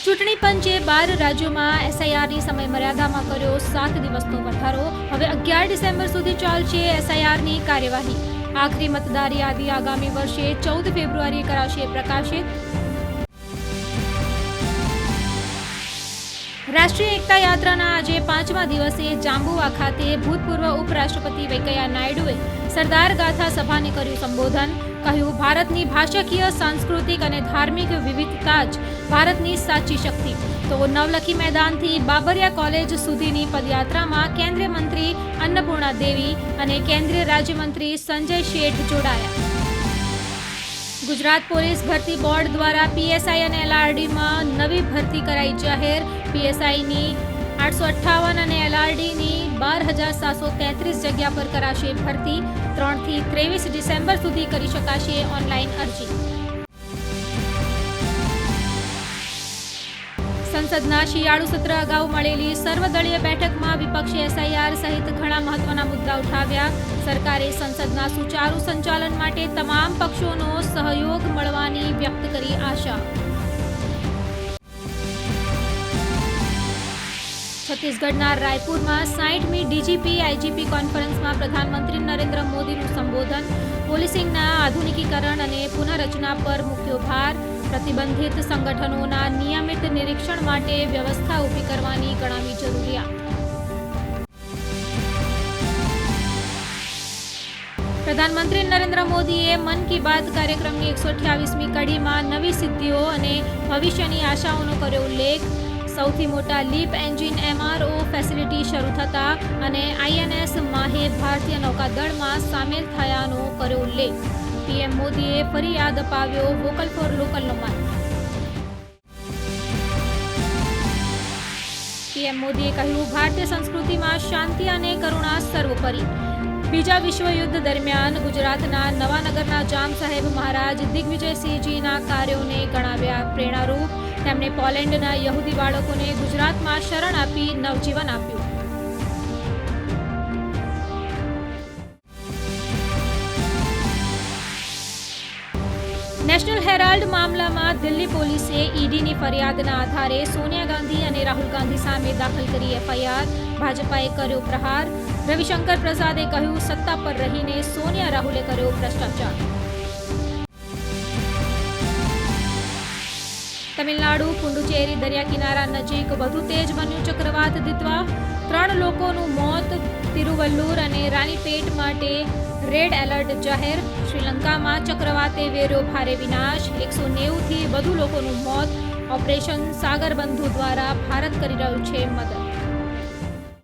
ચૂંટણી પંચે 12 રાજ્યોમાં એસઆઈઆરની સમયમર્યાદામાં કર્યો 7 દિવસનો વધારો. હવે 11 ડિસેમ્બર સુધી ચાલશે એસઆઈઆરની કાર્યવાહી. આખરી મતદાર યાદી આગામી વર્ષે 14 ફેબ્રુઆરીએ કરાશે પ્રકાશિત. રાષ્ટ્રીય એકતા યાત્રાના આજે 5મા દિવસે જાંબુવા ખાતે ભૂતપૂર્વ ઉપરાષ્ટ્રપતિ વેંકૈયા નાયડુએ સરદાર ગાથા સભાને કર્યું સંબોધન. કહ્યું, ભારતની ભાષાકીય, સાંસ્કૃતિક અને ધાર્મિક વિવિધતા જ ભારતની સાચી શક્તિ. તો નવલખી મેદાનથી બાબરિયા કોલેજ સુધીની પદયાત્રામાં કેન્દ્રીય મંત્રી અન્નપૂર્ણા દેવી અને કેન્દ્રીય રાજ્યમંત્રી સંજય શેઠ જોડાયા. ગુજરાત પોલીસ ભરતી બોર્ડ દ્વારા પીએસઆઈ અને એલઆરડીમાં નવી ભરતી કરાઈ જાહેર. પીએસઆઈની 858 અને એલઆરડીની 12,733 જગ્યા પર કરાશે ભરતી. 3 થી 23 ડિસેમ્બર સુધી કરી શકાશે ઓનલાઈન અરજી. સંસદના શિયાળુ સત્ર અગાઉ મળેલી સર્વદળીય બેઠકમાં વિપક્ષે એસઆઈઆર સહિત ઘણા મહત્વના મુદ્દા ઉઠાવ્યા. સરકારે સંસદના સુચારુ સંચાલન માટે તમામ પક્ષોનો સહયોગ મળવાની વ્યક્ત કરી આશા. છત્તીસગઢના રાયપુરમાં 60મી ડીજીપી આઈજીપી કોન્ફરન્સમાં પ્રધાનમંત્રી નરેન્દ્ર મોદીનું સંબોધન. પોલીસિંગના આધુનિકીકરણ અને પુનઃરચના પર મૂક્યો ભાર. પ્રતિબંધિત સંગઠનોના નિયમિત નિરીક્ષણ માટે વ્યવસ્થા ઊભી કરવાની ગણાવી જરૂરિયાત. પ્રધાનમંત્રી નરેન્દ્ર મોદીએ મન કી બાત કાર્યક્રમની 128મી કડીમાં નવી સિદ્ધિઓ અને ભવિષ્યની આશાઓનો કર્યો ઉલ્લેખ. સૌથી મોટા લીપ એન્જિન MRO ફેસિલિટી શરૂ થતા અને INS માહે ભારતીય નૌકાદળમાં સામેલ થયાનો કર્યો ઉલ્લેખ. પીએમ મોદીએ ફરી યાદ અપાવ્યો વોકલ ફોર લોકલનો મંત્ર. પીએમ મોદીએ કહ્યું, ભારતીય સંસ્કૃતિમાં શાંતિ અને કરુણા સર્વોપરી. બીજા વિશ્વયુદ્ધ દરમિયાન ગુજરાતના નવાનગરના જામ સાહેબ મહારાજ દિગ્વિજયસિંહજીના કાર્યોને ગણાવ્યા પ્રેરણારૂપ. તેમણે પોલેન્ડના યહૂદી બાળકોને ગુજરાતમાં શરણ આપી નવજીવન આપ્યું. નેશનલ હેરાલ્ડ મામલામાં દિલ્હી પોલીસે ઈડીની ફરિયાદના આધારે સોનિયા ગાંધી અને રાહુલ ગાંધી સામે દાખલ કરી એફઆઈઆર. ભાજપાએ કર્યો પ્રહાર. રવિશંકર પ્રસાદે કહ્યું, સત્તા પર રહીને સોનિયા રાહુલે કર્યો ભ્રષ્ટાચાર. તમિલનાડુ પુડુચેરી દરિયા કિનારા નજીક વધુ તેજ બન્યું ચક્રવાત દિત્વા. 3 લોકોનું મોત. તિરુવલ્લુર અને રાનીપેટ માટે રેડ એલર્ટ જાહેર. શ્રીલંકામાં ચક્રવાતે વેર્યો ભારે વિનાશ. 190થી વધુ લોકોનું મોત. ઓપરેશન સાગરબંધુ દ્વારા ભારત કરી રહ્યું છે મદદ.